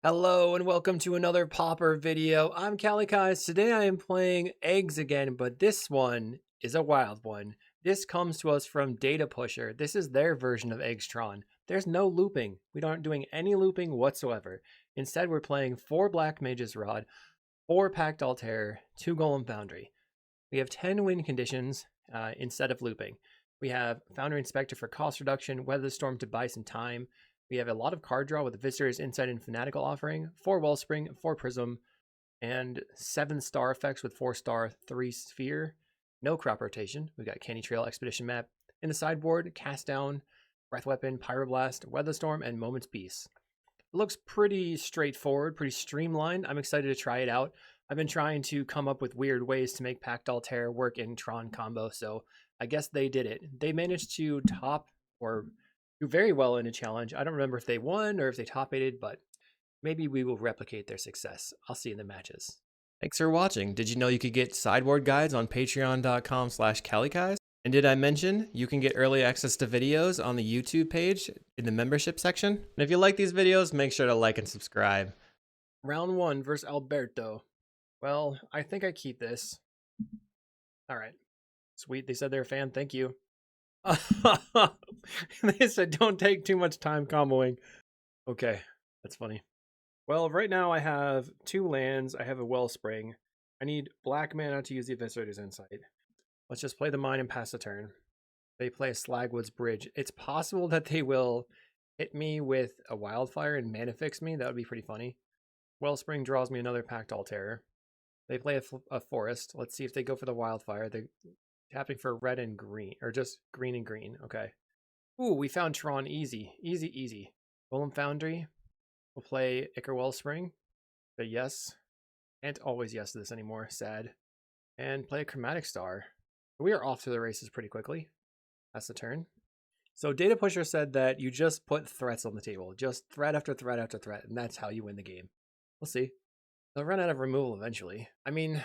Hello and welcome to another Pauper video. I'm Kalikaiz. Today I am playing Eggs again, but this one is a wild one. This comes to us from Data Pusher. This is their version of Eggs Tron. There's no looping. We aren't doing any looping whatsoever. Instead, we're playing 4 Black Mage's Rod, 4 Pactdoll Terror, 2 Golem Foundry. We have 10 win conditions instead of looping. We have Foundry Inspector for cost reduction, Weather Storm to buy some time. We have a lot of card draw with Viscer's Insight and Fanatical Offering, 4 Wellspring, 4 Prism, and 7 star effects with 4 star, 3 Sphere. No crop rotation. We've got Candy Trail Expedition Map. In the sideboard, Cast Down, Breath Weapon, Pyroblast, Weather Storm, and Moment's Peace. It looks pretty straightforward, pretty streamlined. I'm excited to try it out. I've been trying to come up with weird ways to make Pactdoll Terror work in Tron combo, so I guess they did it. They managed to top or do very well in a challenge. I don't remember if they won or if they top 8'd, but maybe we will replicate their success. I'll see you in the matches. Thanks for watching. Did you know you could get sideboard guides on patreon.com/Kalikaiz? And did I mention you can get early access to videos on the YouTube page in the membership section? And if you like these videos, make sure to like and subscribe. Round 1 versus Alberto. Well, I think I keep this. All right. Sweet. They said they're a fan. Thank you. They said don't take too much time comboing. Okay, that's funny. Well, right now I have 2 lands. I have a Wellspring. I need black mana to use the Eviscerator's Insight. Let's just play the mine and pass the turn. They play a Slagwood's Bridge. It's possible that they will hit me with a Wildfire and mana fix me. That would be pretty funny. Wellspring draws me another Pactdoll Terror. They play a Forest. Let's see if they go for the Wildfire. They're tapping for red and green, or just green and green. Okay. Ooh, we found Tron easy. Easy, easy. Golem Foundry. We'll play Ichor Wellspring. But yes. Can't always yes to this anymore. Sad. And play a Chromatic Star. We are off to the races pretty quickly. That's the turn. So Data Pusher said that you just put threats on the table. Just threat after threat after threat. And that's how you win the game. We'll see. They'll run out of removal eventually. I mean,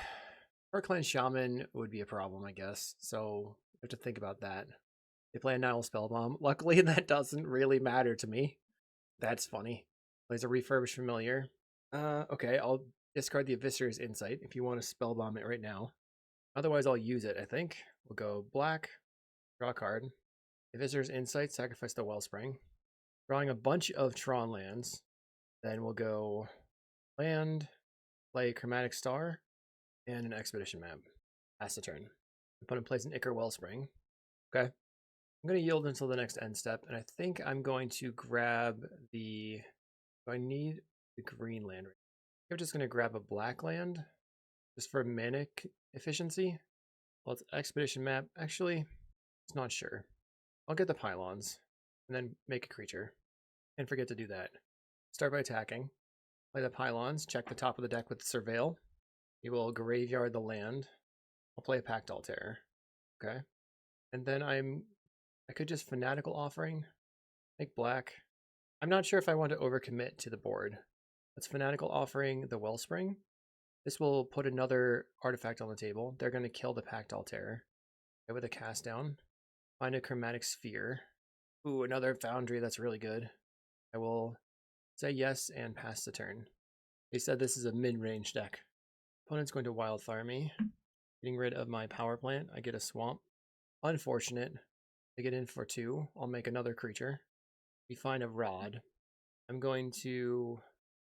Clan Shaman would be a problem, I guess. So we have to think about that. They play a Nile Spellbomb. Luckily, that doesn't really matter to me. That's funny. Plays a Refurbished Familiar. Okay, I'll discard the Eviscer's Insight if you want to Spellbomb it right now. Otherwise, I'll use it, I think. We'll go black, draw a card. Eviscer's Insight, sacrifice the Wellspring. Drawing a bunch of Tron lands. Then we'll go land, play Chromatic Star, and an Expedition Map. Pass the turn. Opponent plays an Ichor Wellspring. Okay. I'm going to yield until the next end step, and I think I'm going to grab the... Do I need the green land? I'm just going to grab a black land, just for manic efficiency. Well, it's Expedition Map. Actually, it's not sure. I'll get the Pylons, and then make a creature. And forget to do that. Start by attacking. Play the Pylons, check the top of the deck with Surveil. You will graveyard the land. I'll play a Pactdoll Terror. Okay. And then I could just Fanatical Offering, make black. I'm not sure if I want to overcommit to the board. Let's Fanatical Offering the Wellspring. This will put another artifact on the table. They're going to kill the Pactdoll Terror. Okay, with a Cast Down. Find a Chromatic Sphere. Ooh, another Foundry. That's really good. I will say yes and pass the turn. They said this is a mid-range deck. Opponent's going to Wildfire me. Getting rid of my power plant. I get a Swamp. Unfortunate. I get in for 2. I'll make another creature. We find a Rod. I'm going to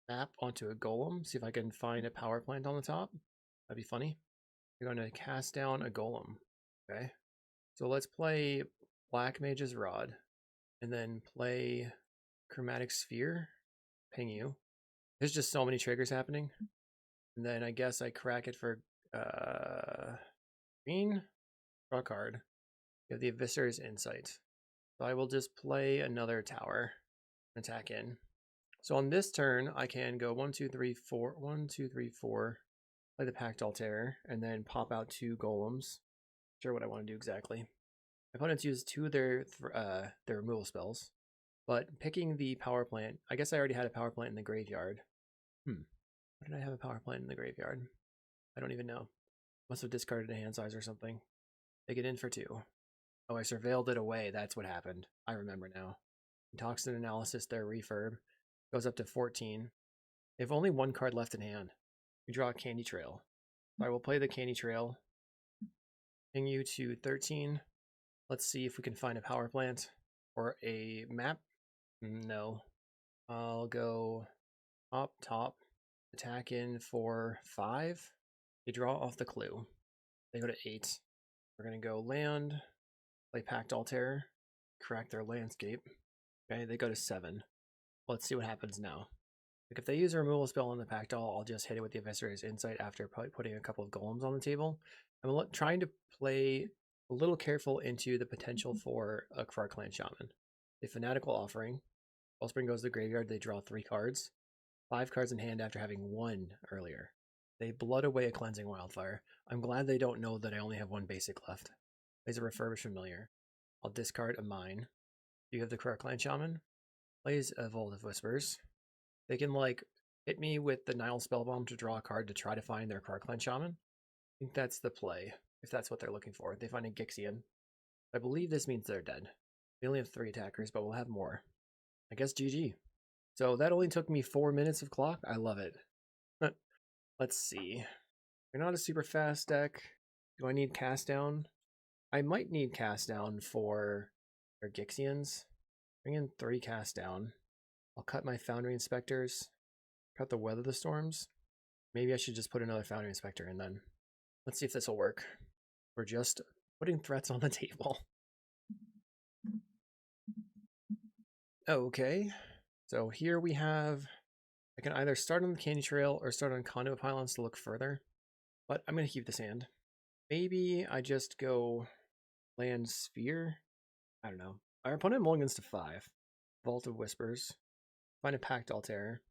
map onto a Golem. See if I can find a power plant on the top. That'd be funny. We're going to cast down a Golem. Okay. So let's play Black Mage's Rod. And then play Chromatic Sphere. Ping you. There's just so many triggers happening. And then I guess I crack it for green. Draw a card. You have the Eviscer's Insight. So I will just play another tower and attack in. So on this turn, I can go 1, 2, 3, 4. 1, 2, 3, 4. Play the Pactdoll Terror and then pop out 2 golems. Not sure what I want to do exactly. My opponents use 2 of their removal spells. But picking the power plant, I guess I already had a power plant in the graveyard. Why did I have a power plant in the graveyard? I don't even know. Must have discarded a hand size or something. They get in for 2. Oh, I surveilled it away. That's what happened. I remember now. Toxin Analysis, their refurb, goes up to 14. They have only one card left in hand. We draw a Candy Trail. So I will play the Candy Trail. Ping you to 13. Let's see if we can find a power plant or a map. No. I'll go top, attack in for 5. They draw off the clue. They go to 8. We're going to go land, play Pactdoll Terror, crack their landscape. Okay, they go to 7. Let's see what happens now. Like if they use a removal spell on the Pactdoll, I'll just hit it with the Eviscerator's Insight after putting a couple of golems on the table. I'm trying to play a little careful into the potential for a Clan Shaman. A Fanatical Offering. Wellspring goes to the graveyard, they draw 3 cards. 5 cards in hand after having 1 earlier. They blood away a Cleansing Wildfire. I'm glad they don't know that I only have 1 basic left. Plays a Refurbished Familiar. I'll discard a Mine. Do you have the Clan Shaman? Plays a Vault of Whispers. They can like hit me with the Nile Spellbomb to draw a card to try to find their Clan Shaman. I think that's the play, if that's what they're looking for. They find a Gixian. I believe this means they're dead. We only have 3 attackers, but we'll have more. I guess GG. So that only took me 4 minutes of clock. I love it. Let's see. We're not a super fast deck. Do I need Cast Down? I might need Cast Down for their Gixians. Bring in 3 Cast Down. I'll cut my Foundry Inspectors. Cut the Weather the Storms. Maybe I should just put another Foundry Inspector in then. Let's see if this will work. We're just putting threats on the table. Okay. So here we have, I can either start on the Candy Trail or start on Conduit Pylons to look further, but I'm going to keep this hand. Maybe I just go land Sphere. I don't know. Our opponent mulligans to 5. Vault of Whispers. Find a Pactdoll Terror.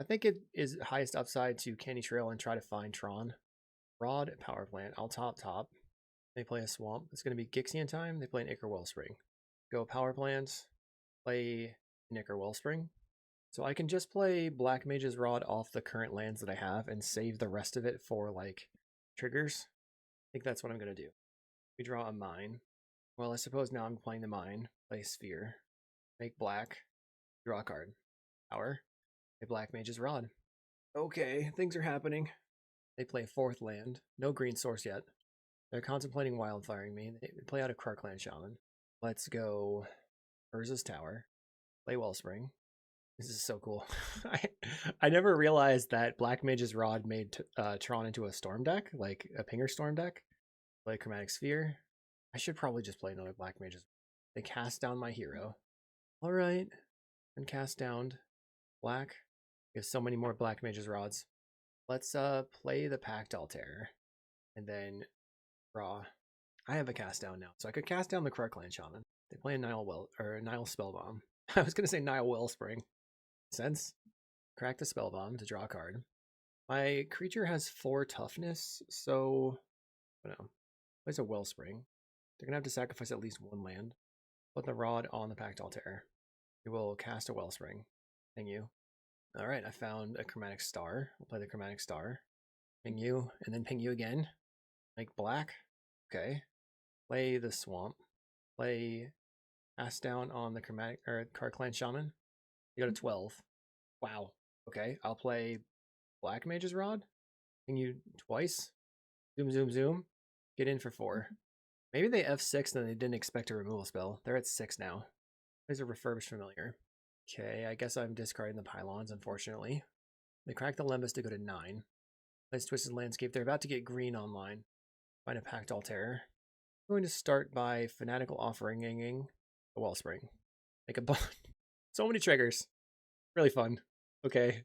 I think it is highest upside to Candy Trail and try to find Tron. Rod Power Plant. I'll top. They play a Swamp. It's going to be Gixian time. They play an Ichor Wellspring. Go Power Plant. Play an Ichor Wellspring. So I can just play Black Mage's Rod off the current lands that I have and save the rest of it for like triggers. I think that's what I'm going to do. We draw a Mine. Well, I suppose now I'm playing the Mine. Play Sphere. Make black. Draw a card. Power. A Black Mage's Rod. Okay, things are happening. They play 4th land. No green source yet. They're contemplating wildfiring me. They play out a Clan Shaman. Let's go Urza's Tower. Play Wellspring. This is so cool. I never realized that Black Mage's Rod made Tron into a storm deck, like a Pinger Storm deck. Play Chromatic Sphere. I should probably just play another Black Mage's. They cast down my hero. Alright. And cast down black. We have so many more Black Mage's Rods. Let's play the Pactdoll Terror. And then draw. I have a cast down now. So I could cast down the Clan Shaman. They play a Nile Spellbomb. I was gonna say Nile Wellspring. Sense. Crack the Spellbomb to draw a card. My creature has 4 toughness, so I don't know. Plays a Wellspring. They're gonna have to sacrifice at least 1 land. Put the Rod on the Pactdoll Terror. We will cast a Wellspring. Ping you. Alright, I found a Chromatic Star. I'll play the Chromatic Star. Ping you, and then ping you again. Make black. Okay. Play the Swamp. Play cast down on the Clan Shaman. You go to 12. Wow. Okay, I'll play Black Mage's Rod. Ping you twice. Zoom. Get in for 4. Maybe they F6 and they didn't expect a removal spell. They're at 6 now. There's a Refurbished Familiar. Okay, I guess I'm discarding the Pylons, unfortunately. They crack the Lembas to go to 9. Nice Twisted Landscape. They're about to get green online. Find a Pactdoll Terror. I'm going to start by Fanatical Offering a Wellspring. Make a bunch. So many triggers. Really fun. Okay.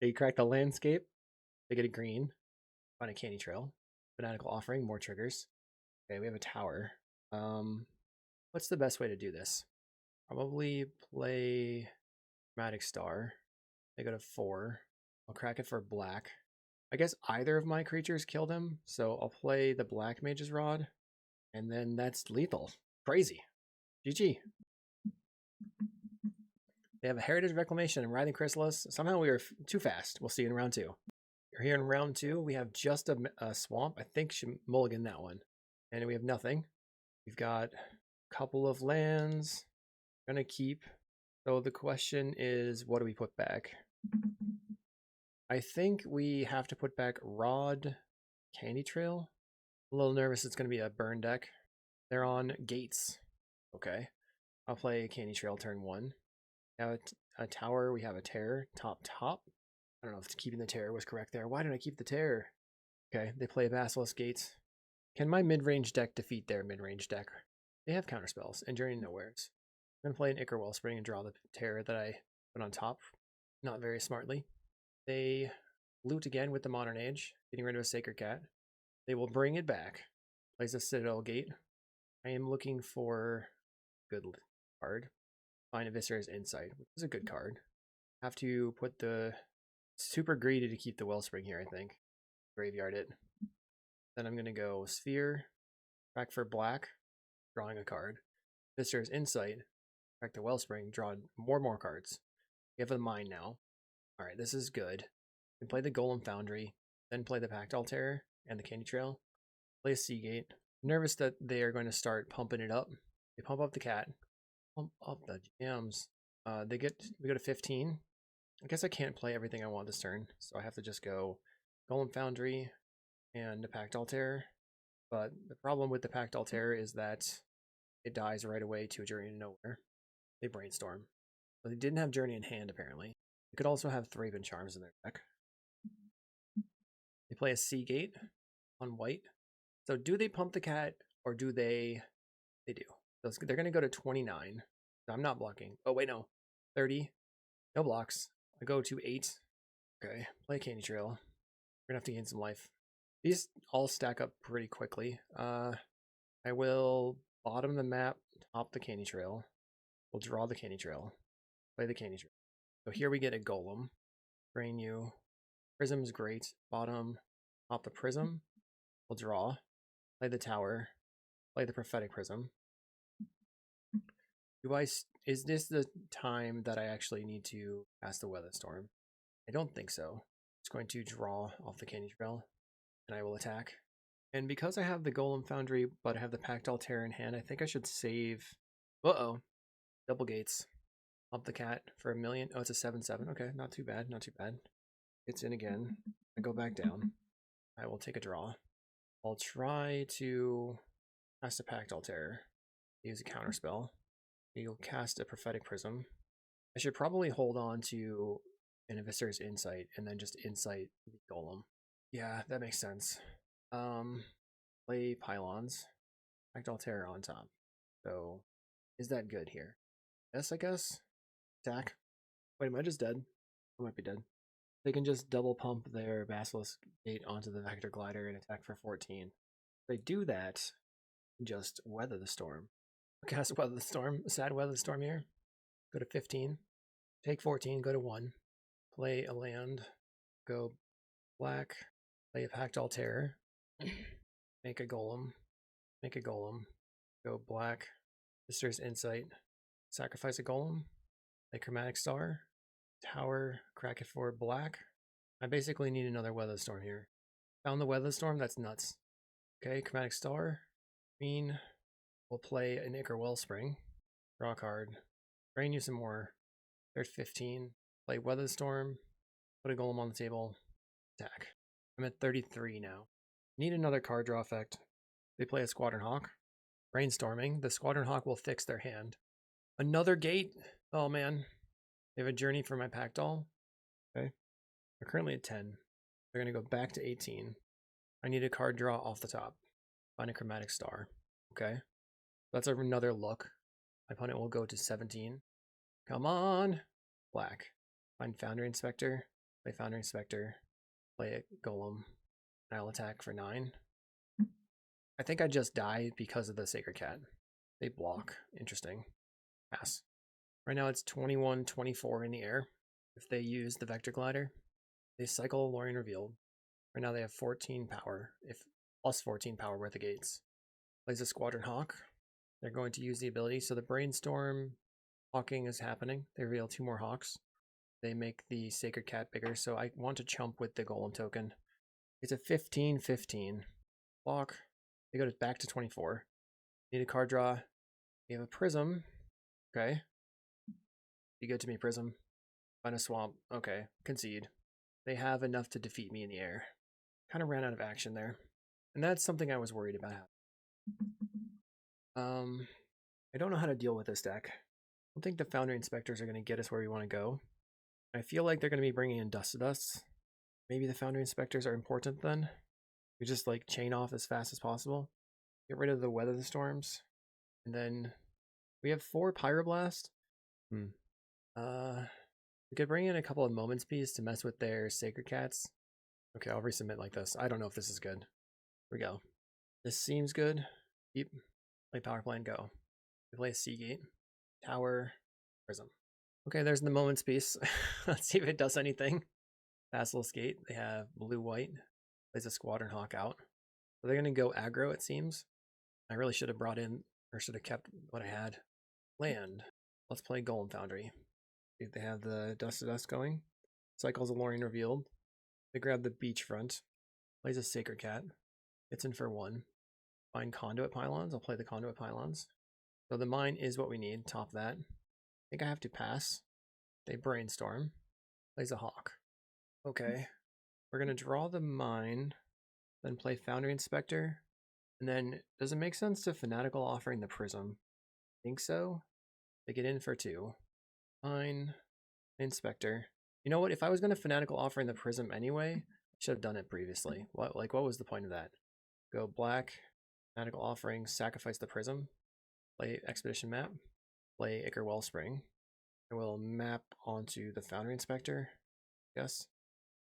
They crack the Landscape. They get a green. Find a Candy Trail. Fanatical Offering. More triggers. Okay, we have a Tower. What's the best way to do this? Probably play Chromatic Star. They go to 4. I'll crack it for black. I guess either of my creatures kill them, so I'll play the Black Mage's Rod, and then that's lethal. Crazy. GG. They have a Heritage Reclamation and Writhing Chrysalis. Somehow we are too fast. We'll see you in round 2. We're here in round 2. We have just a Swamp. I think should mulligan that one. And we have nothing. We've got a couple of lands. Gonna keep. So the question is, what do we put back? I think we have to put back Rod, Candy Trail. A little nervous it's going to be a burn deck. They're on gates. Okay. I'll play Candy Trail turn 1. We have a tower. We have a terror. Top. I don't know if keeping the terror was correct there. Why did I keep the terror? Okay, they play Basilisk Gates. Can my mid-range deck defeat their mid-range deck? They have counterspells and Journey Nowheres. I'm going to play an Ichor Wellspring and draw the terror that I put on top. Not very smartly. They loot again with the Modern Age, getting rid of a Sacred Cat. They will bring it back. Plays a Citadel Gate. I am looking for a good card. Find Eviscerer's Insight, which is a good card. Have to put the super greedy to keep the Wellspring here, I think. Graveyard it. Then I'm going to go Sphere, back for black, drawing a card. Eviscerer's Insight, back to Wellspring, draw more cards. We have a mine now. Alright, this is good. We can play the Golem Foundry, then play the Pactdoll Terror and the Candy Trail. Play a CawGate. I'm nervous that they are going to start pumping it up. They pump up the cat. Pump up the jams. We go to 15. I guess I can't play everything I want this turn, so I have to just go Golem Foundry and the Pactdoll Terror. But the problem with the Pactdoll Terror is that it dies right away to a Journey to Nowhere. They brainstorm. But they didn't have Journey in hand, apparently. They could also have Thraben Charms in their deck. They play a CawGate on white. So do they pump the cat, or do they... They do. They're going to go to 29. I'm not blocking. Oh, wait, no. 30. No blocks. I go to 8. Okay, play Candy Trail. We're going to have to gain some life. These all stack up pretty quickly. I will bottom the map, top the Candy Trail. We'll draw the Candy Trail. Play the Candy Trail. So here we get a Golem. Drain you. Prism's great. Bottom, top the Prism. We'll draw. Play the Tower. Play the Prophetic Prism. Is this the time that I actually need to cast the Weather Storm? I don't think so. It's going to draw off the Candy Trail, and I will attack. And because I have the Golem Foundry, but I have the Pactdoll Terror in hand, I think I should save... Uh-oh. Double gates. Up the cat for 1 million. Oh, it's a 7/7. Okay, not too bad, not too bad. It's in again. I go back down. I will take a draw. I'll try to cast a Pactdoll Terror. Use a counterspell. You'll cast a Prophetic Prism. I should probably hold on to an Eviscerer's Insight and then just Insight the Golem. Yeah, that makes sense. Play Pylons. Pactdoll Terror on top. So, is that good here? Yes, I guess. Attack. Wait, am I just dead? I might be dead. They can just double pump their Basilisk Gate onto the Vector Glider and attack for 14. If they do that, just weather the storm. Cast Weather the Storm. Sad Weather the Storm here. Go to 15. Take 14. Go to 1. Play a land. Go black. Play a Pactdoll Terror. Make a Golem. Make a Golem. Go black. Eviscerer's Insight. Sacrifice a Golem. Play Chromatic Star. Tower. Crack it for black. I basically need another Weather Storm here. Found the Weather Storm? That's nuts. Okay, Chromatic Star. Green. We'll play an Ichor Wellspring. Draw a card. Drain you some more. They're at 15. Play Weather Storm. Put a Golem on the table. Attack. I'm at 33 now. Need another card draw effect. They play a Squadron Hawk. Brainstorming. The Squadron Hawk will fix their hand. Another gate. Oh man. They have a Journey for my Pactdoll. Okay. They're currently at 10. They're going to go back to 18. I need a card draw off the top. Find a Chromatic Star. Okay. That's another look. My opponent will go to 17. Come on! Black. Find Foundry Inspector. Play Foundry Inspector. Play a Golem. I'll attack for 9. I think I just died because of the Sacred Cat. They block. Interesting. Pass. Right now it's 21-24 in the air. If they use the Vector Glider, they cycle Lorien Revealed. Right now they have 14 power. If plus 14 power worth of gates. Plays a Squadron Hawk. They're going to use the ability. So the Brainstorm hawking is happening. They reveal 2 more Hawks. They make the Sacred Cat bigger. So I want to chump with the Golem token. It's a 15-15. Block. They go back to 24. Need a card draw. We have a Prism. Okay. Be good to me, Prism. Find a swamp. Okay. Concede. they have enough to defeat me in the air. Kind of ran out of action there. And that's something I was worried about. I don't know how to deal with this deck. I don't think the Foundry Inspectors are going to get us where we want to go. I feel like they're going to be bringing in Dust to Dust. Maybe the Foundry Inspectors are important then. We just like chain off as fast as possible. Get rid of the Weather the Storms. And then we have 4 Pyroblast. We could bring in a couple of Moments Piece to mess with their Sacred Cats. Okay, I'll resubmit like this. I don't know if this is good. Here we go. This seems good. Yep. Play Power Plant, go. We play a CawGate. Tower. Prism. Okay, there's the Moments Piece. Let's see if it does anything. Basilisk Gate. They have blue-white. Plays a Squadron Hawk out. So they're going to go aggro, it seems. I really should have brought in, or should have kept what I had. Land. Let's play Golem Foundry. See if they have the Dust to Dust going. Cycles of Lorien revealed. They grab the Beachfront. Plays a Sacred Cat. Gets in for 1. Find Conduit Pylons. I'll play the Conduit Pylons. So the mine is what we need. Top that. I think I have to pass. They Brainstorm. Plays a Hawk. Okay. We're going to draw the mine. Then play Foundry Inspector. And then, does it make sense to Fanatical Offering the Prism? I think so. They get in for 2. Mine. Inspector. You know what? If I was going to Fanatical Offering the Prism anyway, I should have done it previously. What was the point of that? Go black. Fanatical Offering. Sacrifice the Prism. Play Expedition Map. Play Ichor Wellspring. I will map onto the Foundry Inspector. Yes.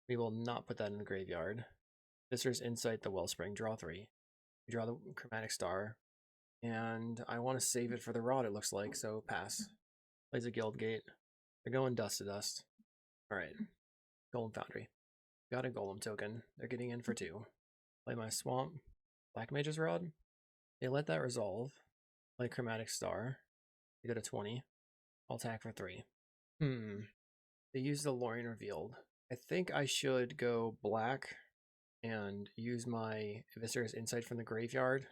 We will not put that in the graveyard. Visitor's Insight, the Wellspring. Draw 3. We draw the Chromatic Star. And I want to save it for the Rod, it looks like, so pass. Plays a Guild Gate. They're going Dust to Dust. Alright. Golem Foundry. Got a Golem token. They're getting in for 2. Play my Swamp. Black Mage's Rod. They let that resolve. Play Chromatic Star. They go to 20. I'll attack for 3. They use the Lorien Revealed. I think I should go black and use my Viscerous Insight from the graveyard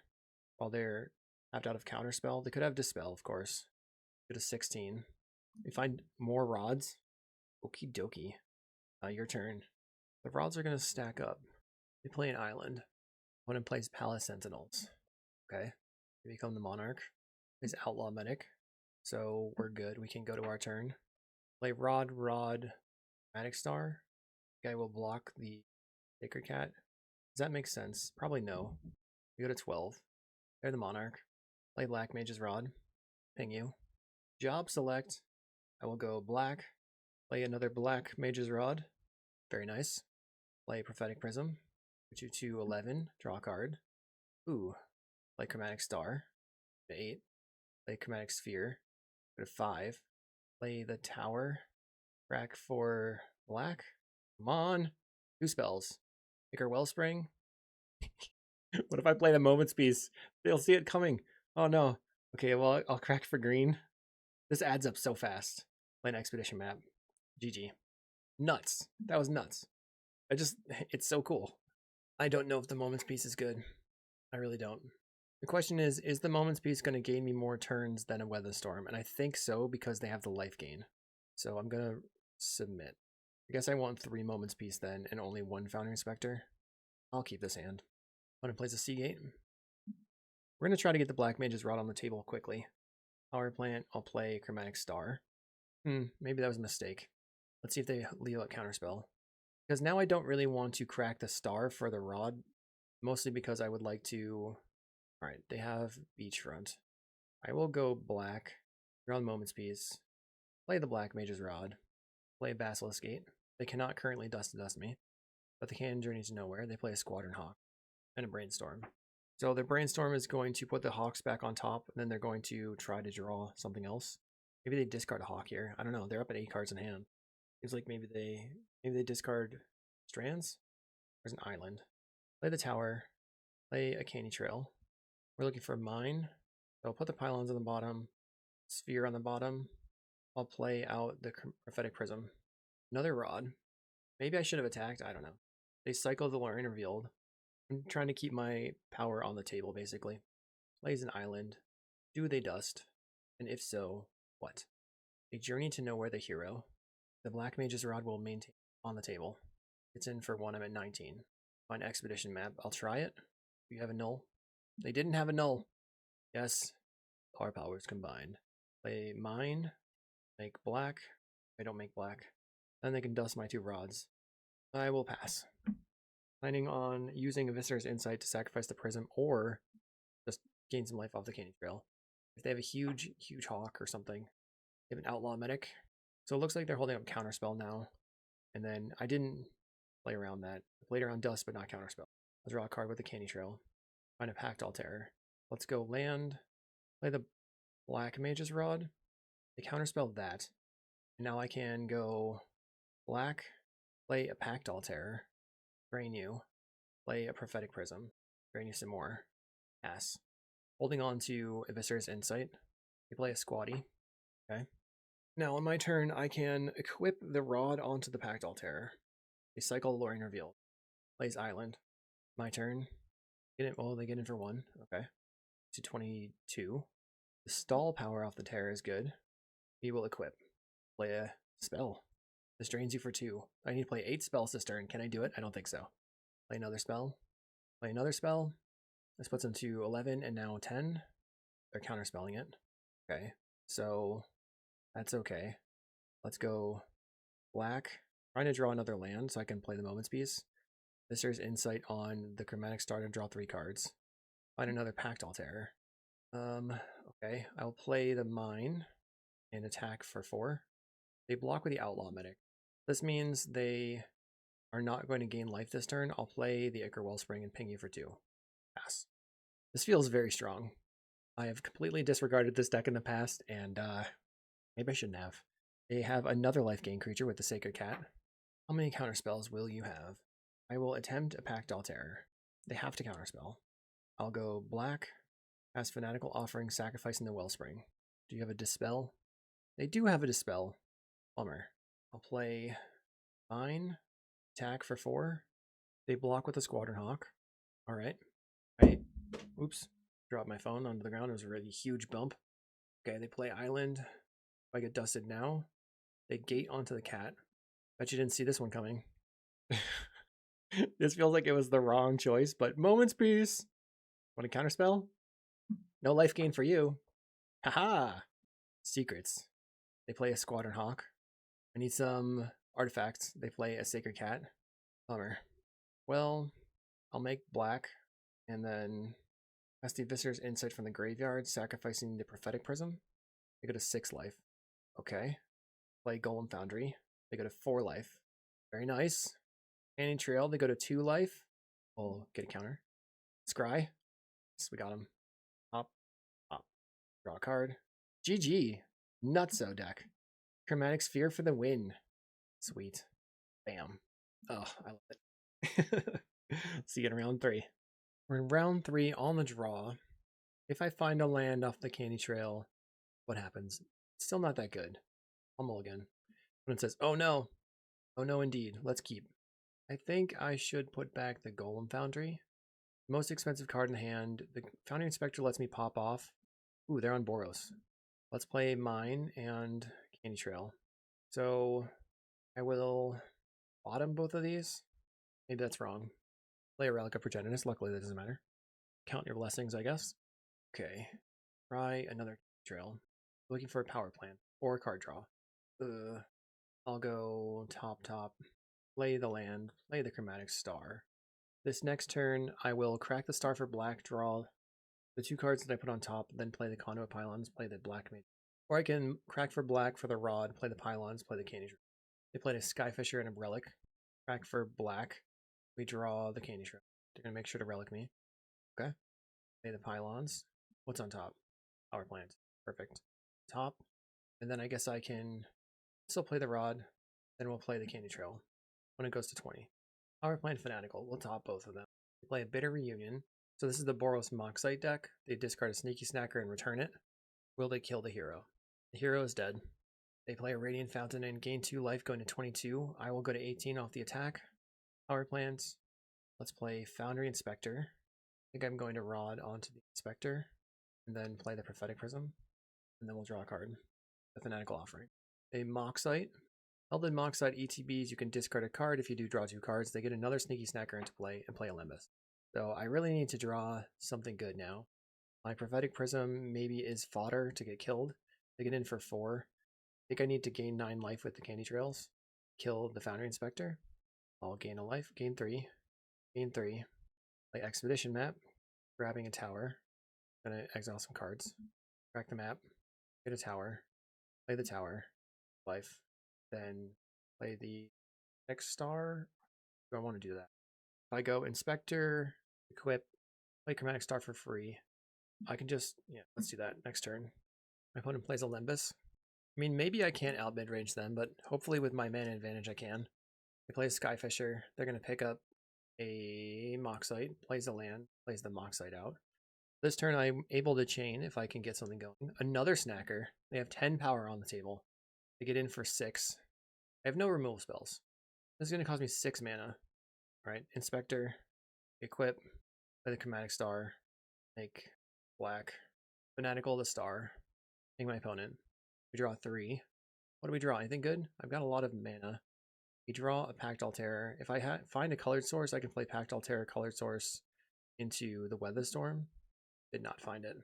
while they're tapped out of Counterspell. They could have Dispel, of course. Go to 16. We find more rods. Okie dokie. Your turn. The rods are going to stack up. They play an island. Opponent plays Palace Sentinels. Okay. They become the Monarch. Plays Outlaw Medic. So we're good. We can go to our turn. Play Rod, Chromatic Star. Guy will block the Sacred Cat. Does that make sense? Probably no. We go to 12. They're the Monarch. Play Black Mage's Rod. Ping you. Job select. I will go black. Play another Black Mage's Rod. Very nice. Play Prophetic Prism. Put you to 11. Draw a card. Ooh. Play Chromatic Star. Go to 8. Play Chromatic Sphere. Go to 5. Play the Tower. Crack for black. Come on. 2 spells. Ichor Wellspring. What if I play the Moments Piece? They'll see it coming. Oh no. Okay, well, I'll crack for green. This adds up so fast. Play an Expedition Map. GG. Nuts. That was nuts. It's so cool. I don't know if the Moments Piece is good. I really don't. The question is the Moments Piece going to gain me more turns than a Weather Storm? And I think so, because they have the life gain. So I'm going to submit. I guess I want 3 Moments Piece then, and only 1 Foundry Inspector. I'll keep this hand. Opponent plays a CawGate. We're going to try to get the Black Mage's Rod on the table quickly. Power Plant, I'll play Chromatic Star. Maybe that was a mistake. Let's see if they leave out Counterspell. Because now I don't really want to crack the Star for the Rod. Mostly because I would like to... Alright, they have Beachfront. I will go black. Draw the Moments Piece. Play the Black Mage's Rod. Play Basilisk Gate. They cannot currently Dust to Dust me. But they can Journey to Nowhere. They play a Squadron Hawk. And a Brainstorm. So their Brainstorm is going to put the Hawks back on top. And then they're going to try to draw something else. Maybe they discard a Hawk here. I don't know. They're up at 8 cards in hand. Seems like maybe they discard Strands. There's an Island. Play the Tower. Play a Canny Trail. We're looking for Mine. So I'll put the Pylons on the bottom. Sphere on the bottom. I'll play out the Prophetic Prism. Another Rod. Maybe I should have attacked. I don't know. They cycle the Lorien Revealed. I'm trying to keep my power on the table, basically. Plays an Island. Do they Dust? And if so, what? A Journey to Nowhere the hero. The Black Mage's Rod will maintain on the table. It's in for 1, I'm at 19. Find expedition map, I'll try it. Do you have a null? They didn't have a null. Yes, our powers combined. Play mine, make black. I don't make black. Then they can dust my 2 rods. I will pass. Planning on using a Visitor's Insight to sacrifice the prism or just gain some life off the candy trail. If they have a huge hawk or something, they have an outlaw medic. So it looks like they're holding up counterspell now. And then I didn't play around that. I played around dust, but not counterspell. I'll draw a card with the candy trail. Find a Pactdoll Terror. Let's go land. Play the black mage's rod. They counterspell that. And now I can go black, play a Pactdoll Terror, drain you, play a prophetic prism, drain you some more, pass. Holding on to Eviscer's Insight, you play a squatty. Okay. Now on my turn, I can equip the rod onto the Pactdoll Terror. They cycle Luring Reveal. Plays Island. My turn. Get it. Oh, they get in for 1. Okay. To 22. The stall power off the Terror is good. He will equip. Play a spell. This drains you for 2. I need to play 8 spells this turn. Can I do it? I don't think so. Play another spell. Play another spell. This puts them to 11 and now 10. They're counterspelling it. Okay. So that's okay. Let's go black. Trying to draw another land so I can play the Moment's Piece. Visitor's Insight on the Chromatic Star to draw 3 cards. Find another Pactdoll Terror. Okay. I'll play the Mine and attack for 4. They block with the Outlaw Medic. This means they are not going to gain life this turn. I'll play the Ichor Wellspring and ping you for 2. Pass. This feels very strong. I have completely disregarded this deck in the past, and maybe I shouldn't have. They have another life gain creature with the Sacred Cat. How many counterspells will you have? I will attempt a Pactdoll Terror. They have to counterspell. I'll go black, cast Fanatical Offering, sacrificing the Wellspring. Do you have a Dispel? They do have a Dispel. Bummer. I'll play Mine, attack for 4. They block with a Squadron Hawk. Alright. Right. Oops. Dropped my phone onto the ground. It was a really huge bump. Okay, they play Island. If I get dusted now, they gate onto the cat. Bet you didn't see this one coming. This feels like it was the wrong choice, but Moment's Piece. Want to counterspell? No life gain for you. Haha! Secrets. They play a Squadron Hawk. I need some artifacts. They play a Sacred Cat. Bummer. Well, I'll make black, and then cast the Visitor's Insight from the graveyard, sacrificing the Prophetic Prism. They go to 6 life. Okay. Play Golem Foundry. They go to 4 life. Very nice. Canyon Trail, they go to 2 life. We'll get a counter. Scry. Yes, we got him. Hop. Hop. Draw a card. GG. Nutso deck. Chromatic Sphere for the win. Sweet. Bam. Oh, I love it. See you in round 3. We're in round 3 on the draw. If I find a land off the candy trail, what happens? Still not that good. I'll mulligan. When it says, oh no. Oh no indeed. Let's keep. I think I should put back the Golem Foundry. Most expensive card in hand. The Foundry Inspector lets me pop off. Ooh, they're on Boros. Let's play Mine and Candy Trail. So I will bottom both of these. Maybe that's wrong. Play a Relic of Progenitus. Luckily, that doesn't matter. Count your blessings, I guess. Okay. Try another trail. Looking for a power plant or a card draw. I'll go top. Play the land. Play the Chromatic Star. This next turn, I will crack the star for black, draw the 2 cards that I put on top, then play the Conduit Pylons, play the black mage. Or I can crack for black for the rod, play the Pylons, play the Candy Trail. They played a Skyfisher and a Relic. Crack for black. We draw the Candy Trail. They're going to make sure to Relic me. Okay. Play the Pylons. What's on top? Power plant. Perfect. Top. And then I guess I can still play the rod. Then we'll play the Candy Trail when it goes to 20. Power plant Fanatical. We'll top both of them. We play a Bitter Reunion. So this is the Boros Moxite deck. They discard a Sneaky Snacker and return it. Will they kill the hero? The hero is dead. They play a Radiant Fountain and gain 2 life going to 22. I will go to 18 off the attack. Power plants. Let's play Foundry Inspector. I think I'm going to rod onto the Inspector. And then play the Prophetic Prism. And then we'll draw a card. The Fanatical Offering. A Moxite. Eldin Moxide ETBs, you can discard a card. If you do draw 2 cards, they get another Sneaky Snacker into play and play a Limbus. So I really need to draw something good now. My Prophetic Prism maybe is fodder to get killed. They get in for 4. I think I need to gain 9 life with the Candy Trails. Kill the Foundry Inspector. I'll gain a life, gain 3. Gain 3. Play Expedition Map. Grabbing a tower. Gonna exile some cards. Crack the map. Get a tower. Play the tower. Life. Then play the next star. Do I want to do that? If I go Inspector, equip, play Chromatic Star for free, I can just, yeah, let's do that next turn. My opponent plays a Limbus. I mean, maybe I can't out mid-range them, but hopefully with my mana advantage I can. They play a Skyfisher. They're going to pick up a Moxite, plays a land, plays the Moxite out. This turn I'm able to chain if I can get something going. Another Snacker. They have 10 power on the table. They get in for 6. I have no removal spells. This is going to cost me 6 mana. Alright, Inspector, equip, play the Chromatic Star, make black, Fanatical the Star, make my opponent. We draw 3. What do we draw? Anything good? I've got a lot of mana. We draw a Pactdoll Terror. If I find a colored source, I can play Pactdoll Terror colored source into the Weather Storm. Did not find it.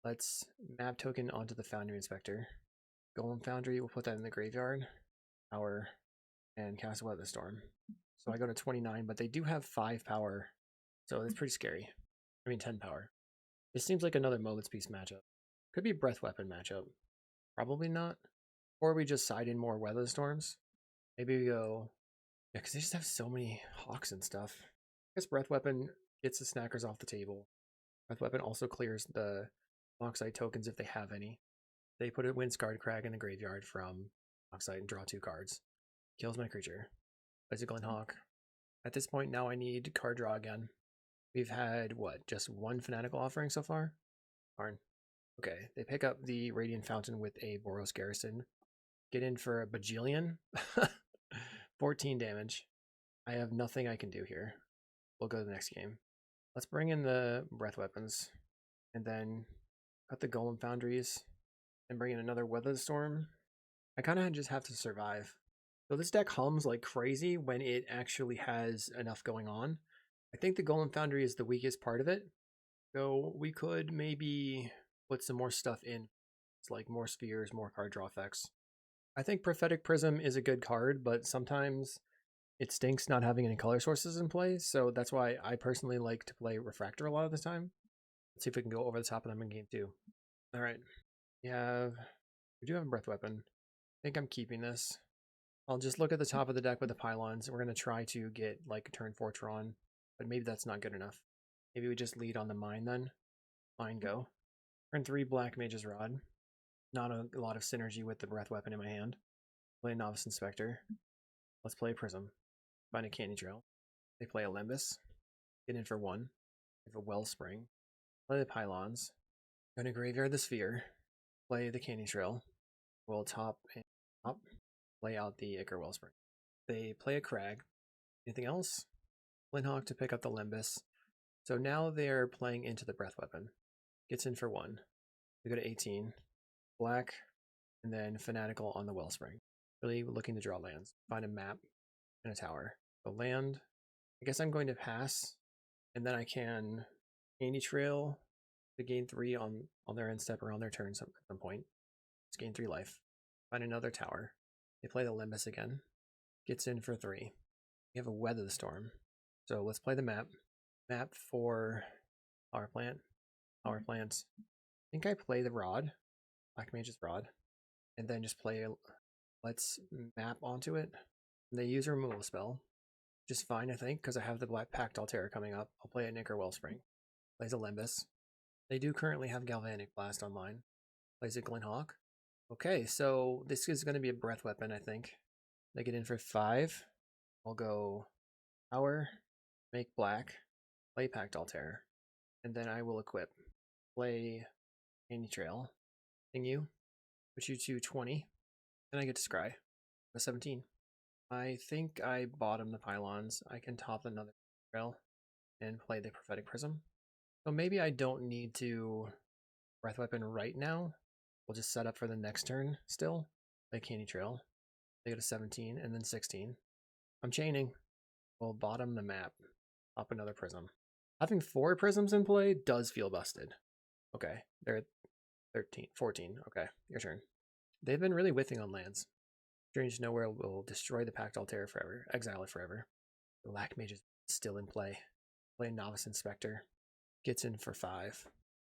Let's map token onto the Foundry Inspector. Golem Foundry, we'll put that in the graveyard. Power, and cast Weather Storm. So I go to 29, but they do have 5 power, so it's pretty scary. I mean 10 power. This seems like another Moment's Peace matchup. Could be a Breath Weapon matchup. Probably not. Or we just side in more Weather Storms. Maybe we go... Yeah, because they just have so many Hawks and stuff. I guess Breath Weapon gets the Snackers off the table. Breath Weapon also clears the Moxite tokens if they have any. They put a Windscarred Crag in the graveyard from Moxite and draw 2 cards. Kills my creature. Plays a Glenhawk. At this point now I need card draw again. We've had, what, just 1 Fanatical Offering so far? Darn. Okay, they pick up the Radiant Fountain with a Boros Garrison. Get in for a bajillion. 14 damage. I have nothing I can do here. We'll go to the next game. Let's bring in the Breath Weapons. And then cut the Golem Foundries. And bring in another Weather Storm. I kind of just have to survive. So this deck hums like crazy when it actually has enough going on. I think the Golem Foundry is the weakest part of it. So we could maybe put some more stuff in. It's like more spheres, more card draw effects. I think Prophetic Prism is a good card, but sometimes it stinks not having any color sources in play. So that's why I personally like to play Refractor a lot of the time. Let's see if we can go over the top of them in game 2. All right. We do have a Breath Weapon. I think I'm keeping this. I'll just look at the top of the deck with the pylons. We're going to try to get like a turn 4 Tron, but maybe that's not good enough. Maybe we just lead on the Mine then. Mine go. Turn 3 Black Mage's Rod. Not a lot of synergy with the Breath Weapon in my hand. Play a Novice Inspector. Let's play a Prism. Find a Candy Trail. They play a Limbus. Get in for 1. We have a Wellspring. Play the Pylons. Going to graveyard the Sphere. Play the Candy Trail. We'll top and top. Play out the Ichor Wellspring. They play a Crag. Anything else? Glenhawk to pick up the Limbus. So now they're playing into the Breath Weapon. Gets in for 1. We go to 18. Black. And then Fanatical on the Wellspring. Really looking to draw lands. Find a map and a tower. So land. I guess I'm going to pass. And then I can Candy Trail to gain 3 on their end step or on their turn at some point. Just gain 3 life. Find another tower. They play the Limbus again. Gets in for 3. We have a Weather Storm. So let's play the map. Map for Power Plant. Power Plants. I think I play the Rod. Black Mage's Rod. And then just play, let's map onto it. And they use a removal spell. Just fine, I think, because I have the Black Pactdoll Terror coming up. I'll play a Ichor Wellspring. Plays a Limbus. They do currently have Galvanic Blast online. Plays a Glenhawk. Okay, so this is going to be a Breath Weapon, I think. They get in for 5. I'll go Power, make black, play Pactdoll Terror, and then I will equip. Play Candy Trail, ping you, put you to 20, then I get to scry. A 17. I think I bottom the pylons. I can top another trail and play the Prophetic Prism. So maybe I don't need to Breath Weapon right now. We'll just set up for the next turn still. Play Candy Trail. They go to 17 and then 16. I'm chaining. We'll bottom the map. Up another prism. Having 4 prisms in play does feel busted. Okay, they're at 13, 14. Okay, your turn. They've been really whiffing on lands. Strange Nowhere will destroy the Pactdoll Terror forever. Exile it forever. The Black Mage is still in play. Play Novice Inspector. Gets in for 5.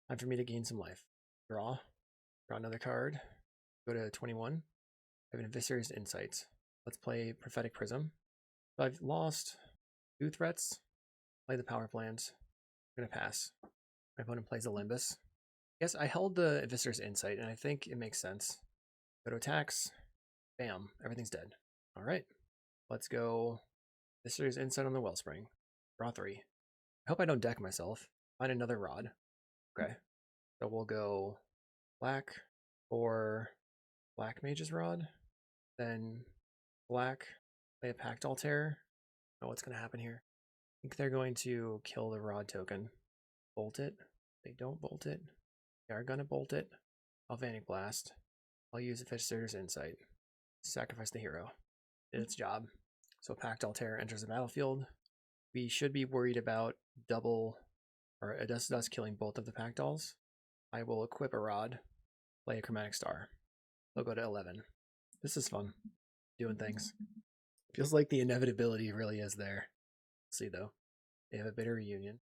Time for me to gain some life. Draw. Draw another card. Go to 21. I have an Eviscer's Insight. Let's play Prophetic Prism. So I've lost 2 threats. Play the power plant. I'm going to pass. My opponent plays a Limbus. Yes, I held the Eviscer's Insight, and I think it makes sense. Go to attacks. Bam. Everything's dead. All right. Let's go. Eviscer's Insight on the Wellspring. Draw 3. I hope I don't deck myself. Find another rod. Okay. So we'll go black or Black Mage's Rod. Then black. Play a Pactdoll Terror. I don't know what's going to happen here. I think they're going to kill the rod token. Bolt it. They don't bolt it. They are going to bolt it. Galvanic Blast. I'll use Eviscer's Insight. Sacrifice the hero. Did its job. So Pactdoll Terror enters the battlefield. We should be worried about double, or us killing both of the Pactdolls. I will equip a rod. Play a Chromatic Star. They'll go to 11. This is fun. Doing things. Feels like the inevitability really is there. Let's see though. They have a Bitter Reunion.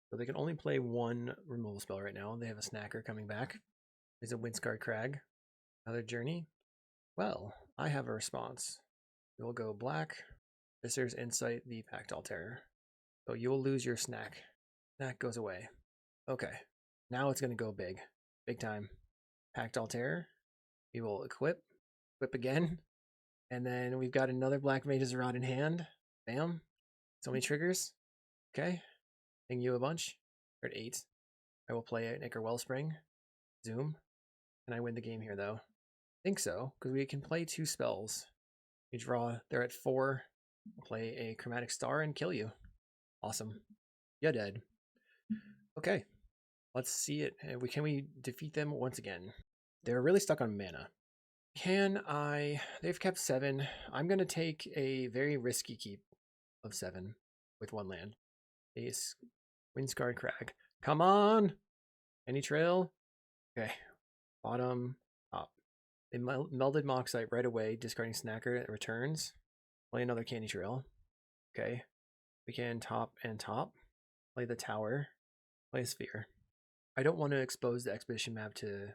So they can only play 1 removal spell right now. They have a Snacker coming back. There's a Windscarred Crag. Another Journey. Well, I have a response. We'll go black. Eviscer's Insight, the Pactdoll Terror. So you'll lose your snack. Snack goes away. Okay. Now it's going to go big. Big time. Pactdoll Terror. We will equip. Equip again. And then we've got another Black Mage's Rod in hand. Bam. So many triggers. Okay. Ping you a bunch. We're at 8. I will play an Ichor Wellspring. Zoom. Can I win the game here, though? I think so, because we can play 2 spells. We draw. They're at 4. We'll play a Chromatic Star and kill you. Awesome. You're dead. Okay. Let's see it. Can we defeat them once again? They're really stuck on mana. Can I... They've kept 7. I'm going to take a very risky keep of 7 with 1 land. Ace. Windscarred Crag. Come on! Any trail? Okay. Bottom. Top. They melded Moxite right away, discarding Snacker. It returns. Play another Candy Trail. Okay. We can top and top. Play the Tower. Play a Sphere. I don't want to expose the Expedition map to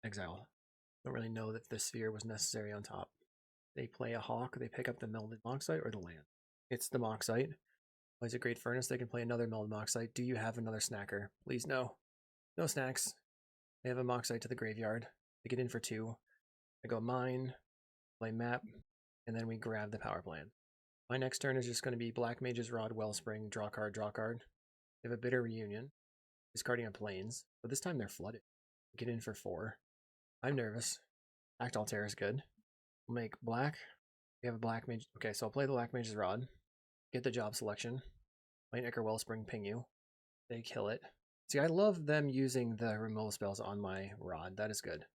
exile. Don't really know that the Sphere was necessary on top. They play a Hawk. They pick up the melded Moxite or the land. It's the Moxite. Plays a Great Furnace. They can play another melded Moxite. Do you have another Snacker? Please, no. No snacks. They have a Moxite to the graveyard. They get in for 2. I go mine. Play map. And then we grab the power plant. My next turn is just going to be Black Mage's Rod, Wellspring, draw card, draw card. They have a Bitter Reunion. Discarding a Plains. But this time they're flooded. Get in for 4. I'm nervous. Pactdoll Terror is good. We'll make black. We have a Black Mage. Okay, so I'll play the Black Mage's Rod. Get the job selection. Play an Ichor Wellspring, ping you. They kill it. See, I love them using the removal spells on my Rod. That is good.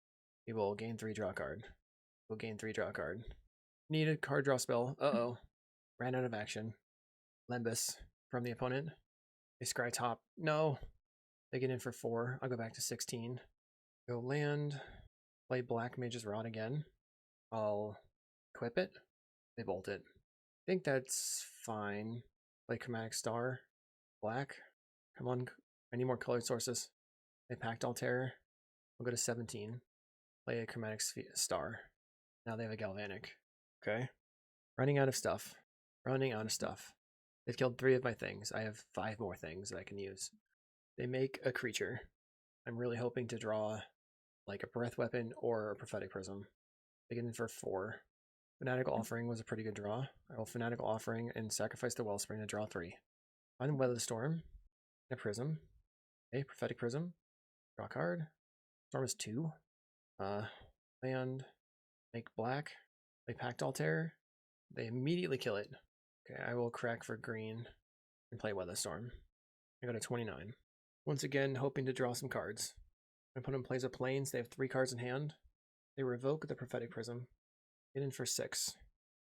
We will gain 3, draw card. We'll gain 3, draw card. Need a card draw spell. Uh-oh. Ran out of action. Limbus from the opponent. They scry top. No. They get in for 4. I'll go back to 16. Go land. Play Black Mage's Rod again. I'll equip it. They bolt it. I think that's fine. Play Chromatic Star. Black. Come on. I need more colored sources. Play Pactdoll Terror. We'll go to 17. Play a Chromatic Star. Now they have a Galvanic. Okay. Running out of stuff. Running out of stuff. They've killed 3 of my things. I have 5 more things that I can use. They make a creature. I'm really hoping to draw like a Breath Weapon or a Prophetic Prism. They get in for 4. Fanatical Offering was a pretty good draw. I will Fanatical Offering and sacrifice the Wellspring to draw 3. Find the Weather the Storm. A Prism. Okay, Prophetic Prism. Draw card. Storm is 2. Land. Make black. Play Pactdoll Terror. They immediately kill it. Okay, I will crack for green and play Weather Storm. I got a 29. Once again, hoping to draw some cards. My opponent plays a Plains. They have 3 cards in hand. They revoke the Prophetic Prism. Get in for 6.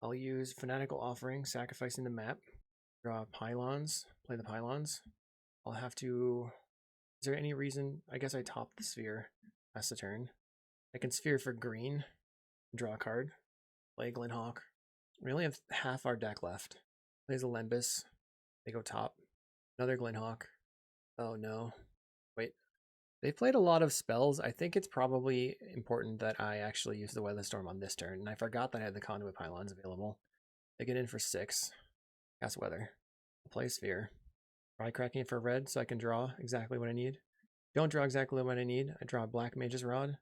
I'll use Fanatical Offering, sacrificing the map. Draw pylons, play the pylons. I'll have to... Is there any reason? I guess I top the sphere. Pass the turn. I can sphere for green. Draw a card. Play Glenhawk. We only have half our deck left. Plays a Lembus. They go top. Another Glenhawk. Oh no. Wait. They played a lot of spells. I think it's probably important that I actually use the Weather Storm on this turn. And I forgot that I had the Conduit Pylons available. They get in for 6. Cast Weather. I'll play Sphere. Try cracking it for red so I can draw exactly what I need. Don't draw exactly what I need. I draw a Black Mage's Rod.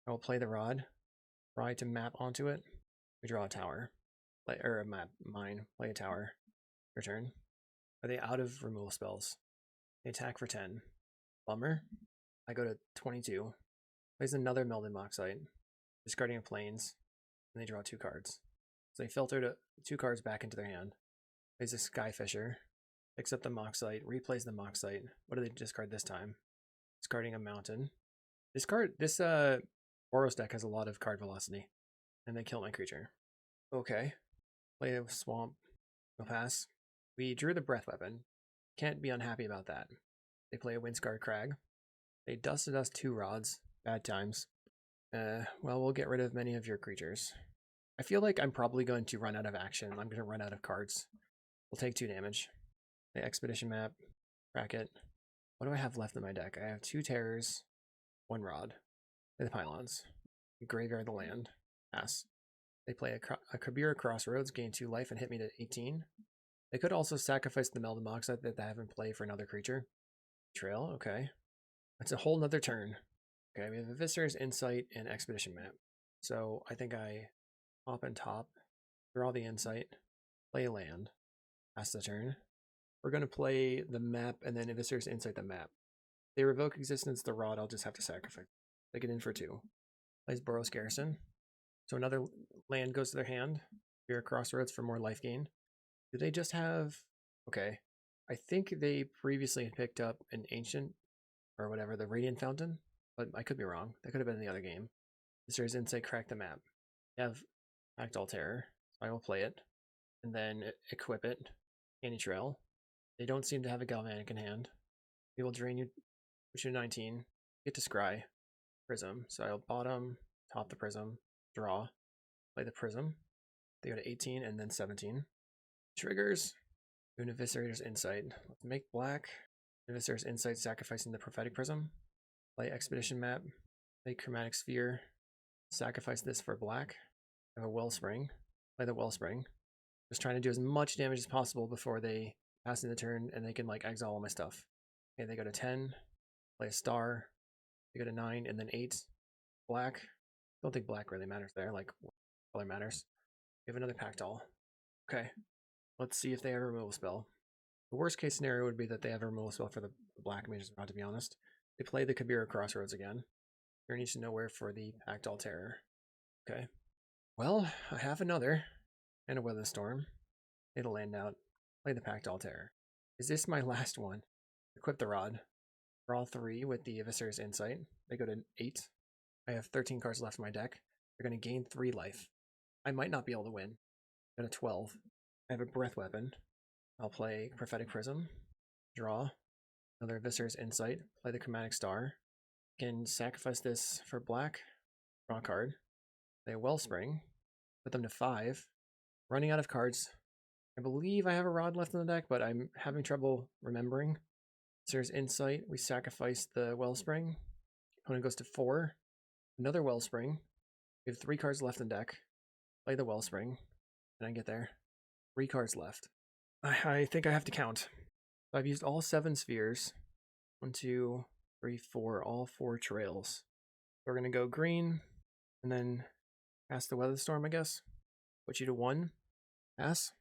I will play the Rod. Try to map onto it. We draw a tower. Or a map. Mine. Play a tower. Return. Are they out of removal spells? They attack for 10. Bummer. I go to 22. Plays another Melded Moxite. Discarding a Plains. And they draw 2 cards. So they filtered 2 cards back into their hand. Plays a Skyfisher. Picks up the Moxite. Replays the Moxite. What do they discard this time? Discarding a Mountain. This Boros deck has a lot of card velocity. And they kill my creature. Okay. Play a Swamp. No pass. We drew the Breath Weapon. Can't be unhappy about that. They play a Windscarred Crag. They dusted us 2 rods. Bad times. Well, we'll get rid of many of your creatures. I feel like I'm probably going to run out of action. I'm going to run out of cards. We'll take 2 damage. The Expedition Map. Crack it. What do I have left in my deck? I have 2 Terrors. 1 Rod. Play the Pylons. Graveyard the land. Pass. They play a Kabira Crossroads. Gain 2 life and hit me to 18. They could also sacrifice the Melded Moxite that they have in play for another creature. Trail, okay. That's a whole nother turn. Okay, we have Eviscer's Insight and Expedition Map. So I think I hop and top, draw the Insight, play land, pass the turn. We're going to play the map and then Eviscer's Insight the map. They revoke existence, the Rod, I'll just have to sacrifice. They get in for 2. Plays Boros Garrison. So another land goes to their hand. Here, Crossroads for more life gain. Do they just have... Okay. I think they previously had picked up an Ancient, or whatever, the Radiant Fountain, but I could be wrong. That could have been in the other game. Eviscer's Insight, crack the map. They have Pactdoll Terror, so I will play it, and then equip it. Candy Trail. They don't seem to have a Galvanic in hand. We will drain you, push you to 19, get to Scry. Prism, so I'll bottom, top the Prism, draw, play the Prism. They go to 18 and then 17. Triggers. Do an Eviscerator's Insight. Let's make black. Eviscerator's Insight, sacrificing the Prophetic Prism. Play Expedition Map. Play Chromatic Sphere. Sacrifice this for black. I have a Wellspring. Play the Wellspring. Just trying to do as much damage as possible before they pass in the turn and they can like exile all my stuff. Okay, they go to 10. Play a Star. They go to 9 and then 8. Black. Don't think black really matters there. Like, color matters. We have another Pactdoll. Okay. Let's see if they have a removal spell. The worst case scenario would be that they have a removal spell for the Black Mage's Rod, to be honest. They play the Kabira Crossroads again. There needs to nowhere for the Pactdoll Terror. Okay. Well, I have another. And a Weather Storm. It'll land out. Play the Pactdoll Terror. Is this my last one? Equip the Rod. Draw 3 with the Eviscer's Insight. They go to 8. I have 13 cards left in my deck. They're going to gain 3 life. I might not be able to win. Go to 12. I have a Breath Weapon. I'll play Prophetic Prism. Draw. Another Eviscer's Insight. Play the Chromatic Star. Can sacrifice this for black. Draw a card. Play a Wellspring. Put them to 5. Running out of cards. I believe I have a Rod left in the deck, but I'm having trouble remembering. Eviscer's Insight. We sacrifice the Wellspring. Opponent goes to 4. Another Wellspring. We have 3 cards left in deck. Play the Wellspring. And I get there. 3 cards left. I think I have to count. So I've used all 7 spheres. 1, 2, 3, 4. All 4 trails. We're going to go green. And then pass the Weather Storm, I guess. Put you to 1. Pass.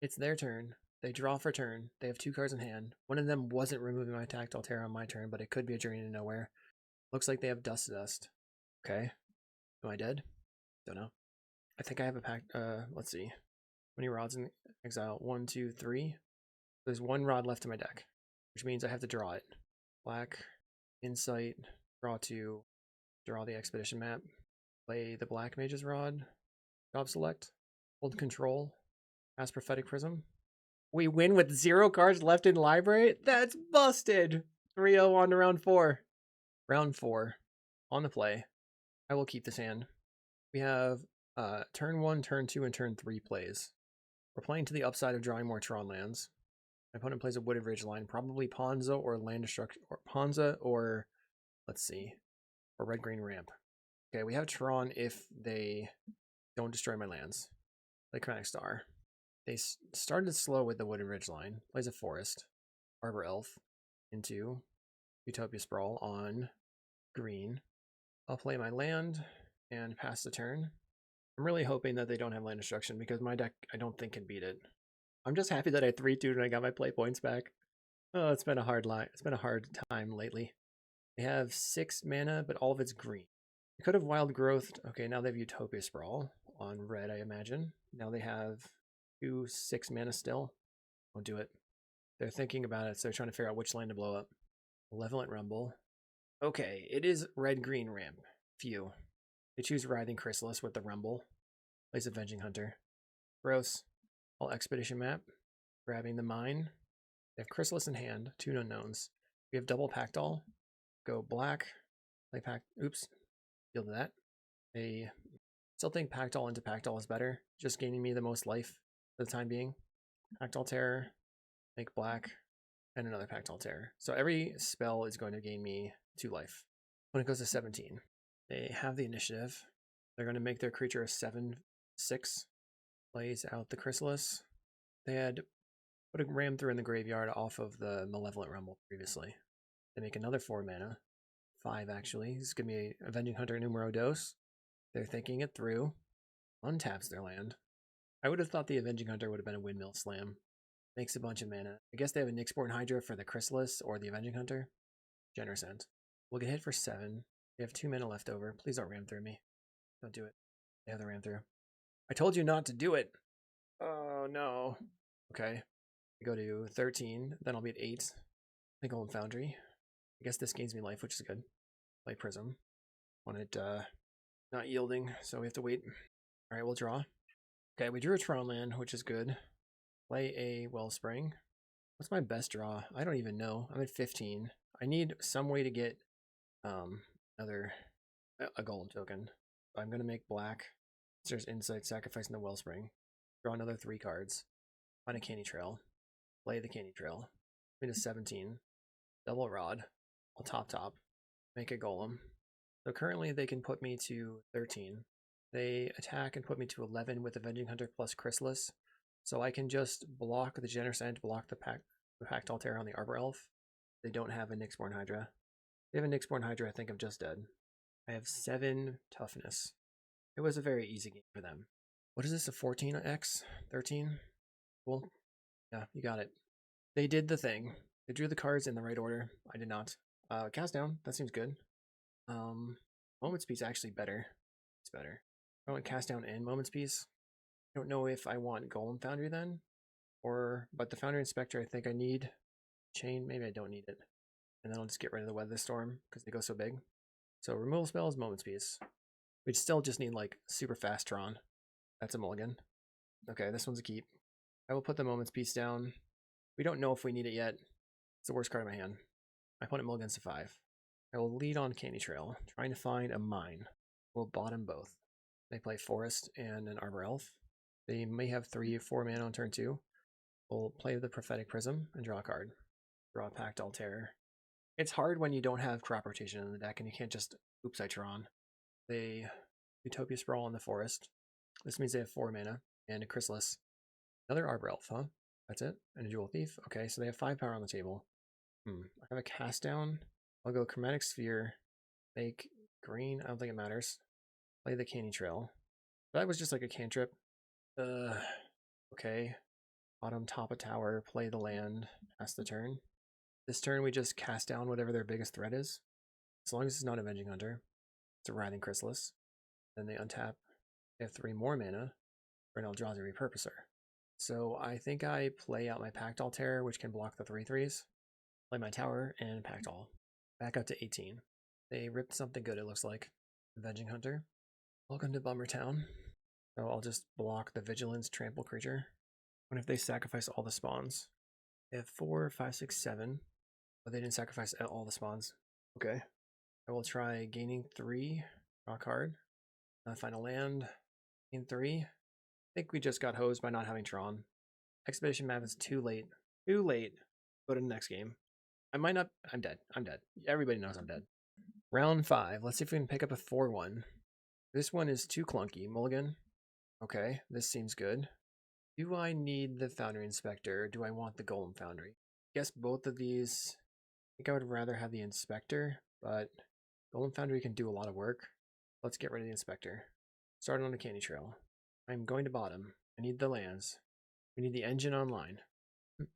It's their turn. They draw for turn. They have 2 cards in hand. One of them wasn't removing my Pactdoll Terror on my turn, but it could be a Journey to Nowhere. Looks like they have Dust to Dust. Okay. Am I dead? Don't know. I think I have a pact. Let's see. How many rods in exile? 1, 2, 3. There's 1 rod left in my deck, which means I have to draw it. Black, Insight, draw 2, draw the Expedition Map, play the Black Mage's Rod, job select, Hold control. Cast Prophetic Prism. We win with 0 cards left in library? That's busted! 3-0 on to round 4. Round 4. On the play. I will keep this hand. We have turn 1, turn 2, and turn 3 plays. We're playing to the upside of drawing more Tron lands. My opponent plays a Wooded Ridgeline, probably Ponza or Land Destruction, or Ponza or, let's see, or Red-Green Ramp. Okay, we have Tron if they don't destroy my lands. Like Chromatic Star. They started slow with the Wooded Ridgeline. Plays a Forest, Arbor Elf, into Utopia Sprawl on green. I'll play my land and pass the turn. I'm really hoping that they don't have land destruction because my deck, I don't think, can beat it. I'm just happy that I 3-2'd and I got my play points back. Oh, it's been a hard time lately. They have 6 mana, but all of it's green. They could have Wild Growthed. Okay, now they have Utopia Sprawl on red, I imagine. Now they have 2 6 mana still. Won't do it. They're thinking about it, so they're trying to figure out which land to blow up. Malevolent Rumble. Okay, it is Red-Green Ramp. Phew. They choose Writhing Chrysalis with the Rumble. Plays Avenging Hunter. Gross. All Expedition map. Grabbing the Mine. They have Chrysalis in hand. 2 unknowns. We have double Pactdoll. Go black. Play Oops. Deal to that. They still think Pactdoll into Pactdoll is better. Just gaining me the most life for the time being. Pactdoll Terror. Make black. And another Pactdoll Terror. So every spell is going to gain me 2 life. When it goes to 17. They have the initiative. They're going to make their creature a 7/6. Plays out the Chrysalis. They had put a Ram through in the graveyard off of the Malevolent Rumble previously. They make another 4 mana. 5 actually. This is going to be Avenging Hunter Numero Dos. They're thinking it through. Untaps their land. I would have thought the Avenging Hunter would have been a Windmill Slam. Makes a bunch of mana. I guess they have a Nyxborn Hydra for the Chrysalis or the Avenging Hunter. Generous end. We'll get hit for 7. They have 2 mana left over. Please don't ram through me. Don't do it. They have the ram through. I told you not to do it. Oh, no. Okay. We go to 13. Then I'll be at 8. I Golem Foundry. I guess this gains me life, which is good. Play Prism. Want it not yielding, so we have to wait. Alright, we'll draw. Okay, we drew a Tron land, which is good. Play a Wellspring. What's my best draw? I don't even know. I'm at 15. I need some way to get a golem token. I'm gonna make black. There's Insight, sacrificing the Wellspring. Draw another 3 cards. Find a Candy Trail. Play the Candy Trail. Into 17. Double Rod. I'll top. Make a golem. So currently they can put me to 13. They attack and put me to 11 with Avenging Hunter plus Chrysalis. So I can just block the Generous End, block the Pactdoll Terror on the Arbor Elf. They don't have a Nyxborn Hydra. They have a Nyxborn Hydra, I think I'm just dead. I have 7 toughness. It was a very easy game for them. What is this, a 14x? 13? Cool. Yeah, you got it. They did the thing. They drew the cards in the right order. I did not. Cast down, that seems good. Moment's Peace actually better. It's better. I want Cast down and Moment's Peace. I don't know if I want Golem Foundry then. But the Foundry Inspector, I think I need. Chain, maybe I don't need it. And then I'll just get rid of the Weather Storm because they go so big. So removal spells, Moment's Peace. We'd still just need like super fast Tron. That's a mulligan. Okay, this one's a keep. I will put the Moment's Peace down. We don't know if we need it yet. It's the worst card in my hand. My opponent mulligans to 5. I will lead on Candy Trail, trying to find a mine. We'll bottom both. They play Forest and an Arbor Elf. They may have 3 or 4 mana on turn 2. We'll play the Prophetic Prism and draw a card. Draw a Pactdoll Terror. It's hard when you don't have crop rotation in the deck and you can't just oops, I Tron. They Utopia Sprawl on the Forest. This means they have 4 mana and a Chrysalis. Another Arbor Elf, huh? That's it? And a Jewel Thief? Okay, so they have 5 power on the table. I have a Cast down. I'll go Chromatic Sphere. Make green. I don't think it matters. Play the Candy Trail. That was just like a cantrip. Okay. Bottom, top a tower. Play the land. Pass the turn. This turn we just cast down whatever their biggest threat is. As long as it's not Avenging Hunter. It's a Writhing Chrysalis. Then they untap. They have 3 more mana. For an Eldrazi Repurposer. So I think I play out my Pactdoll Terror, which can block the 3/3s. Play my tower and Pactdoll. Back up to 18. They ripped something good, it looks like. Avenging Hunter. Welcome to Bummer Town. So I'll just block the Vigilance Trample creature. What if they sacrifice all the spawns? They have 4, 5, 6, 7. But they didn't sacrifice all the spawns. Okay. I will try gaining 3. Draw a card. Find a land. Gain 3. I think we just got hosed by not having Tron. Expedition map is too late. Too late. Go to the next game. I might not. I'm dead. I'm dead. Everybody knows I'm dead. Round 5. Let's see if we can pick up a 4-1. This one is too clunky. Mulligan. Okay, this seems good. Do I need the Foundry Inspector or do I want the Golem Foundry? I guess both of these. I think I would rather have the Inspector, but Golem Foundry can do a lot of work. Let's get rid of the Inspector. Start on the Candy Trail. I'm going to bottom. I need the lands. We need the engine online.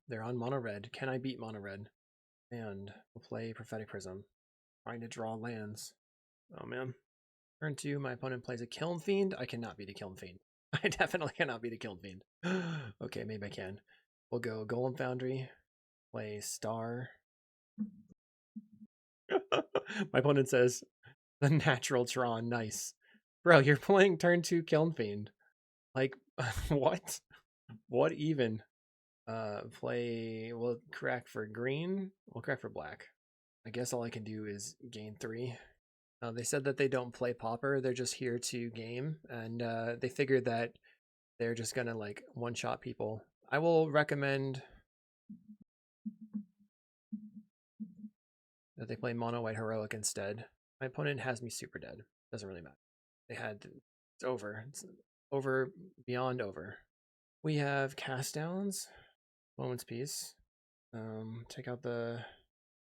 They're on mono red. Can I beat mono red? And we'll play Prophetic Prism. Trying to draw lands. Oh man. Turn 2, my opponent plays a Kiln Fiend. I cannot beat a Kiln Fiend. I definitely cannot beat a Kiln Fiend. Okay, maybe I can. We'll go Golem Foundry. Play Star. My opponent says, the natural Tron. Nice. Bro, you're playing turn 2 Kiln Fiend. Like, what? What even? We'll crack for green. We'll crack for black. I guess all I can do is gain 3. They said that they don't play Pauper. They're just here to game. And they figured that they're just going to like one-shot people. I will recommend that they play mono white heroic instead. My opponent has me super dead. Doesn't really matter. It's over. It's over, beyond over. We have cast downs. Moment's Peace. Take out the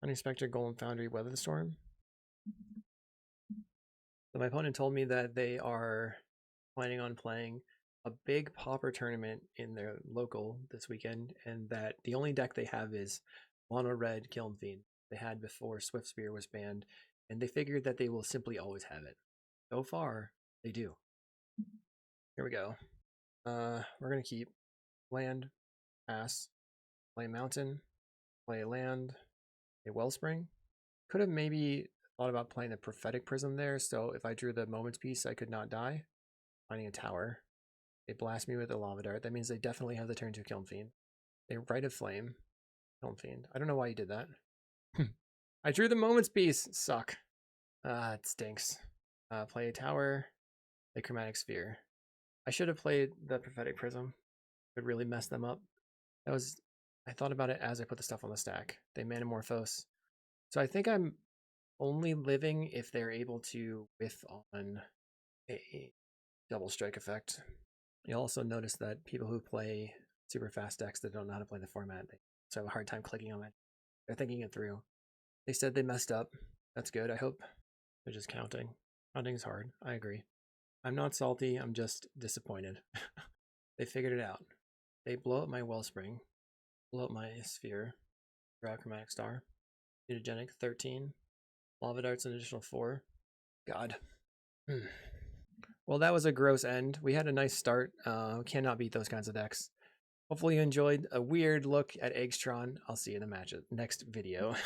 Unexpected Golem Foundry, Weather the Storm. So my opponent told me that they are planning on playing a big Pauper tournament in their local this weekend, and that the only deck they have is mono red Kiln Fiend. They had before Swift Spear was banned, and they figured that they will simply always have it. So far, they do. Here we go. We're gonna keep land, pass, play mountain, play land, a Wellspring. Could have maybe thought about playing the Prophetic Prism there, so if I drew the Moment's Peace, I could not die. Finding a tower. They blast me with a Lava Dart. That means they definitely have the turn 2 Kiln Fiend. They Rite of Flame. Kiln Fiend. I don't know why you did that. I drew the Moment's Peace. Suck. It stinks. Play a tower. Play Chromatic Sphere. I should have played the Prophetic Prism. It would really mess them up. I thought about it as I put the stuff on the stack. They Manamorphose. So I think I'm only living if they're able to whiff on a double strike effect. You'll also notice that people who play super fast decks that don't know how to play the format, they also have a hard time clicking on it. They're thinking it through. They said they messed up. That's good. I hope they're just counting. Counting's hard. I agree. I'm not salty. I'm just disappointed. They figured it out. They blow up my Wellspring. Blow up my Sphere. Draw Chromatic Star. Mutagenic 13. Lava Dart's an additional 4. God. Well, that was a gross end. We had a nice start. Cannot beat those kinds of decks. Hopefully you enjoyed a weird look at Eggs Tron. I'll see you in the next video.